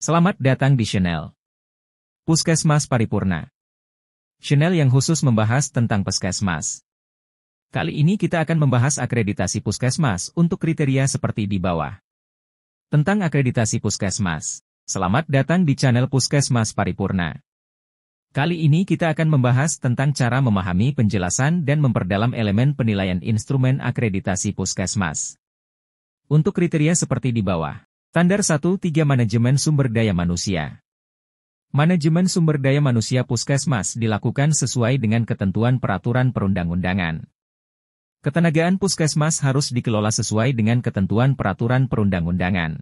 Selamat datang di channel Puskesmas Paripurna. Channel yang khusus membahas tentang puskesmas. Kali ini kita akan membahas akreditasi puskesmas untuk kriteria seperti di bawah. Tentang akreditasi puskesmas. Selamat datang di channel Puskesmas Paripurna. Kali ini kita akan membahas tentang cara memahami penjelasan dan memperdalam elemen penilaian instrumen akreditasi puskesmas. Untuk kriteria seperti di bawah. Standar 1-3 Manajemen Sumber Daya Manusia. Manajemen sumber daya manusia puskesmas dilakukan sesuai dengan ketentuan peraturan perundang-undangan. Ketenagaan puskesmas harus dikelola sesuai dengan ketentuan peraturan perundang-undangan.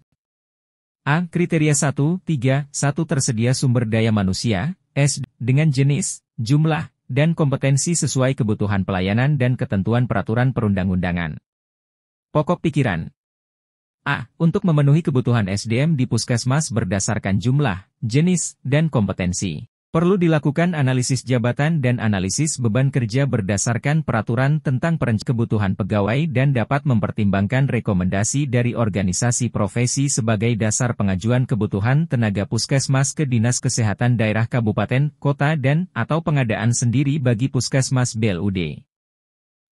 A. Kriteria 1-3, 1 tersedia sumber daya manusia, S. Dengan jenis, jumlah, dan kompetensi sesuai kebutuhan pelayanan dan ketentuan peraturan perundang-undangan. Pokok pikiran. A. Untuk memenuhi kebutuhan SDM di puskesmas berdasarkan jumlah, jenis, dan kompetensi. Perlu dilakukan analisis jabatan dan analisis beban kerja berdasarkan peraturan tentang kebutuhan pegawai dan dapat mempertimbangkan rekomendasi dari organisasi profesi sebagai dasar pengajuan kebutuhan tenaga puskesmas ke Dinas Kesehatan Daerah Kabupaten, Kota dan/atau pengadaan sendiri bagi puskesmas BLUD.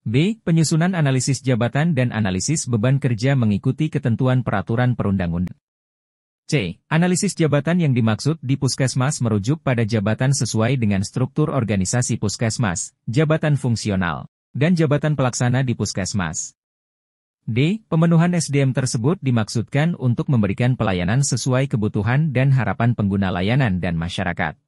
B. Penyusunan analisis jabatan dan analisis beban kerja mengikuti ketentuan peraturan perundang-undangan. C. Analisis jabatan yang dimaksud di puskesmas merujuk pada jabatan sesuai dengan struktur organisasi puskesmas, jabatan fungsional, dan jabatan pelaksana di puskesmas. D. Pemenuhan SDM tersebut dimaksudkan untuk memberikan pelayanan sesuai kebutuhan dan harapan pengguna layanan dan masyarakat.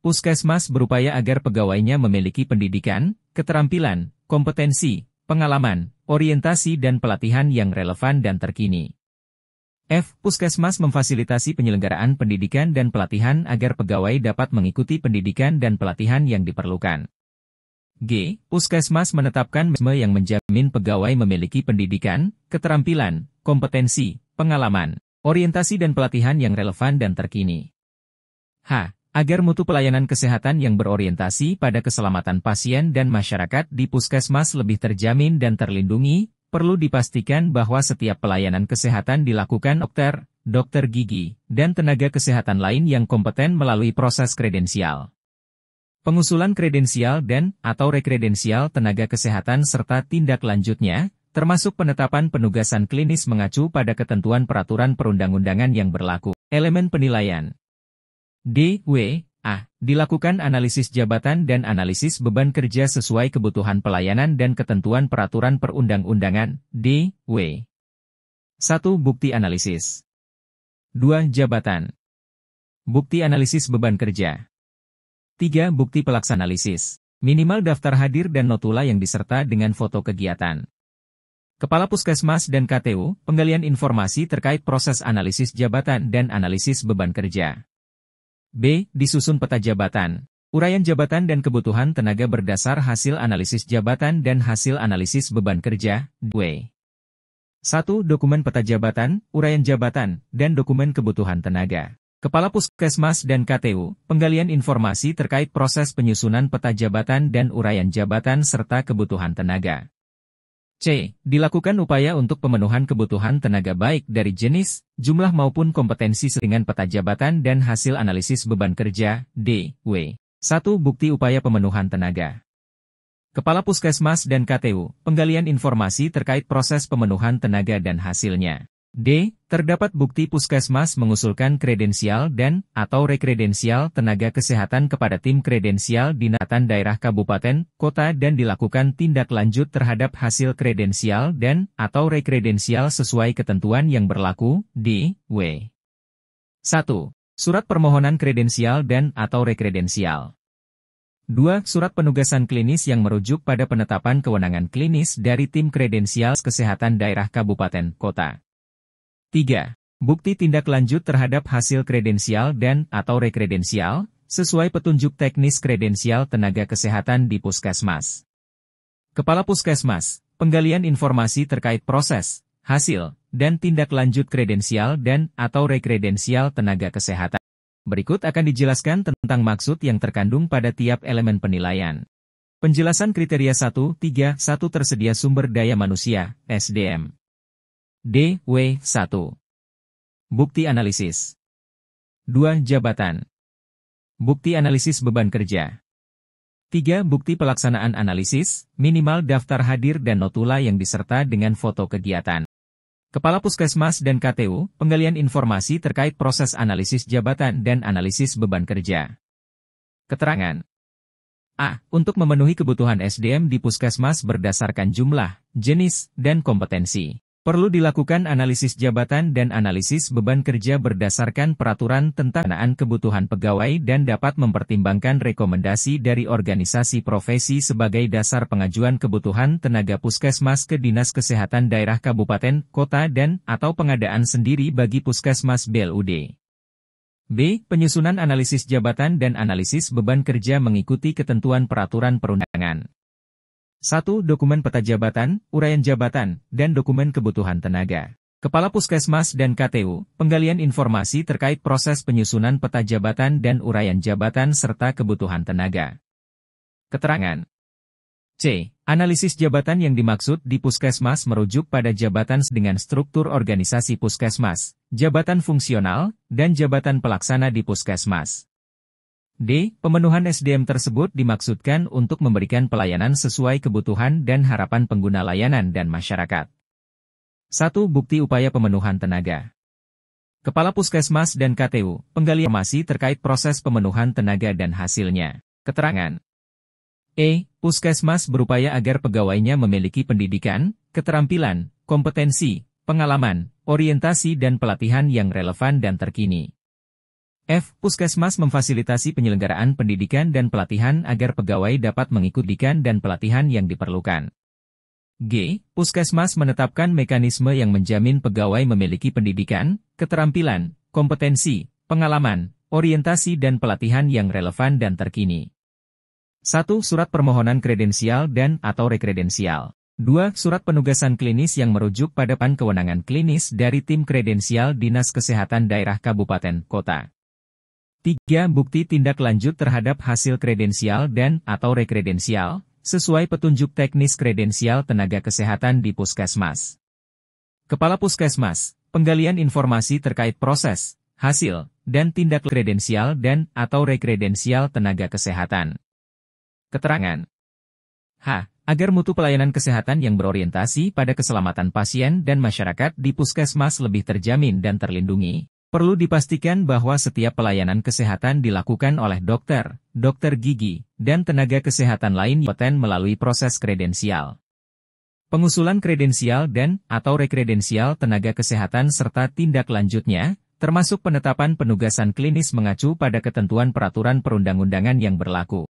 Puskesmas berupaya agar pegawainya memiliki pendidikan, keterampilan, kompetensi, pengalaman, orientasi dan pelatihan yang relevan dan terkini. F. Puskesmas memfasilitasi penyelenggaraan pendidikan dan pelatihan agar pegawai dapat mengikuti pendidikan dan pelatihan yang diperlukan. G. Puskesmas menetapkan mekanisme yang menjamin pegawai memiliki pendidikan, keterampilan, kompetensi, pengalaman, orientasi dan pelatihan yang relevan dan terkini. H. Agar mutu pelayanan kesehatan yang berorientasi pada keselamatan pasien dan masyarakat di puskesmas lebih terjamin dan terlindungi, perlu dipastikan bahwa setiap pelayanan kesehatan dilakukan dokter gigi, dan tenaga kesehatan lain yang kompeten melalui proses kredensial. Pengusulan kredensial dan/atau rekredensial tenaga kesehatan serta tindak lanjutnya, termasuk penetapan penugasan klinis mengacu pada ketentuan peraturan perundang-undangan yang berlaku. Elemen penilaian. D.W.A. Dilakukan analisis jabatan dan analisis beban kerja sesuai kebutuhan pelayanan dan ketentuan peraturan perundang-undangan. D.W. 1. Bukti analisis. 2. Jabatan. Bukti analisis beban kerja. 3. Bukti pelaksana analisis. Minimal daftar hadir dan notula yang diserta dengan foto kegiatan. Kepala Puskesmas dan KTU, penggalian informasi terkait proses analisis jabatan dan analisis beban kerja. B. Disusun peta jabatan. Uraian jabatan dan kebutuhan tenaga berdasar hasil analisis jabatan dan hasil analisis beban kerja. D. 1. Dokumen peta jabatan, uraian jabatan, dan dokumen kebutuhan tenaga. Kepala Puskesmas dan KTU, penggalian informasi terkait proses penyusunan peta jabatan dan uraian jabatan serta kebutuhan tenaga. C. Dilakukan upaya untuk pemenuhan kebutuhan tenaga baik dari jenis, jumlah maupun kompetensi dengan peta jabatan dan hasil analisis beban kerja. D.W. 1. Bukti upaya pemenuhan tenaga. Kepala Puskesmas dan KTU, penggalian informasi terkait proses pemenuhan tenaga dan hasilnya. D. Terdapat bukti puskesmas mengusulkan kredensial dan/atau rekredensial tenaga kesehatan kepada tim kredensial Dinas Kesehatan Daerah Kabupaten, Kota dan dilakukan tindak lanjut terhadap hasil kredensial dan/atau rekredensial sesuai ketentuan yang berlaku. D.W. 1. Surat permohonan kredensial dan/atau rekredensial. 2. Surat penugasan klinis yang merujuk pada penetapan kewenangan klinis dari tim kredensial kesehatan daerah Kabupaten, Kota. 3. Bukti tindak lanjut terhadap hasil kredensial dan/atau rekredensial, sesuai petunjuk teknis kredensial tenaga kesehatan di puskesmas. Kepala Puskesmas, penggalian informasi terkait proses, hasil, dan tindak lanjut kredensial dan/atau rekredensial tenaga kesehatan. Berikut akan dijelaskan tentang maksud yang terkandung pada tiap elemen penilaian. Penjelasan kriteria 1-3, 1 tersedia sumber daya manusia, SDM. D.W. 1. Bukti analisis. 2. Jabatan. Bukti analisis beban kerja. 3. Bukti pelaksanaan analisis, minimal daftar hadir dan notula yang diserta dengan foto kegiatan. Kepala Puskesmas dan KTU, penggalian informasi terkait proses analisis jabatan dan analisis beban kerja. Keterangan. A. Untuk memenuhi kebutuhan SDM di Puskesmas berdasarkan jumlah, jenis, dan kompetensi. Perlu dilakukan analisis jabatan dan analisis beban kerja berdasarkan peraturan tentang pendanaan kebutuhan pegawai dan dapat mempertimbangkan rekomendasi dari organisasi profesi sebagai dasar pengajuan kebutuhan tenaga puskesmas ke Dinas Kesehatan Daerah Kabupaten, Kota dan/atau pengadaan sendiri bagi Puskesmas BLUD. B. Penyusunan analisis jabatan dan analisis beban kerja mengikuti ketentuan peraturan perundangan. 1. Dokumen peta jabatan, uraian jabatan, dan dokumen kebutuhan tenaga. Kepala Puskesmas dan KTU, penggalian informasi terkait proses penyusunan peta jabatan dan uraian jabatan serta kebutuhan tenaga. Keterangan. C. Analisis jabatan yang dimaksud di Puskesmas merujuk pada jabatan dengan struktur organisasi Puskesmas, jabatan fungsional, dan jabatan pelaksana di Puskesmas. D. Pemenuhan SDM tersebut dimaksudkan untuk memberikan pelayanan sesuai kebutuhan dan harapan pengguna layanan dan masyarakat. 1. Bukti upaya pemenuhan tenaga. Kepala Puskesmas dan KTU, penggalian informasi terkait proses pemenuhan tenaga dan hasilnya. Keterangan. E. Puskesmas berupaya agar pegawainya memiliki pendidikan, keterampilan, kompetensi, pengalaman, orientasi dan pelatihan yang relevan dan terkini. F. Puskesmas memfasilitasi penyelenggaraan pendidikan dan pelatihan agar pegawai dapat mengikuti pendidikan dan pelatihan yang diperlukan. G. Puskesmas menetapkan mekanisme yang menjamin pegawai memiliki pendidikan, keterampilan, kompetensi, pengalaman, orientasi dan pelatihan yang relevan dan terkini. 1. Surat permohonan kredensial dan/atau rekredensial. 2. Surat penugasan klinis yang merujuk pada kewenangan klinis dari tim kredensial Dinas Kesehatan Daerah Kabupaten Kota. 3. Bukti tindak lanjut terhadap hasil kredensial dan/atau rekredensial, sesuai petunjuk teknis kredensial tenaga kesehatan di Puskesmas. Kepala Puskesmas, penggalian informasi terkait proses, hasil, dan tindak kredensial dan/atau rekredensial tenaga kesehatan. Keterangan. H. Agar mutu pelayanan kesehatan yang berorientasi pada keselamatan pasien dan masyarakat di Puskesmas lebih terjamin dan terlindungi, perlu dipastikan bahwa setiap pelayanan kesehatan dilakukan oleh dokter, dokter gigi, dan tenaga kesehatan lain yang kompeten melalui proses kredensial. Pengusulan kredensial dan/atau rekredensial tenaga kesehatan serta tindak lanjutnya, termasuk penetapan penugasan klinis mengacu pada ketentuan peraturan perundang-undangan yang berlaku.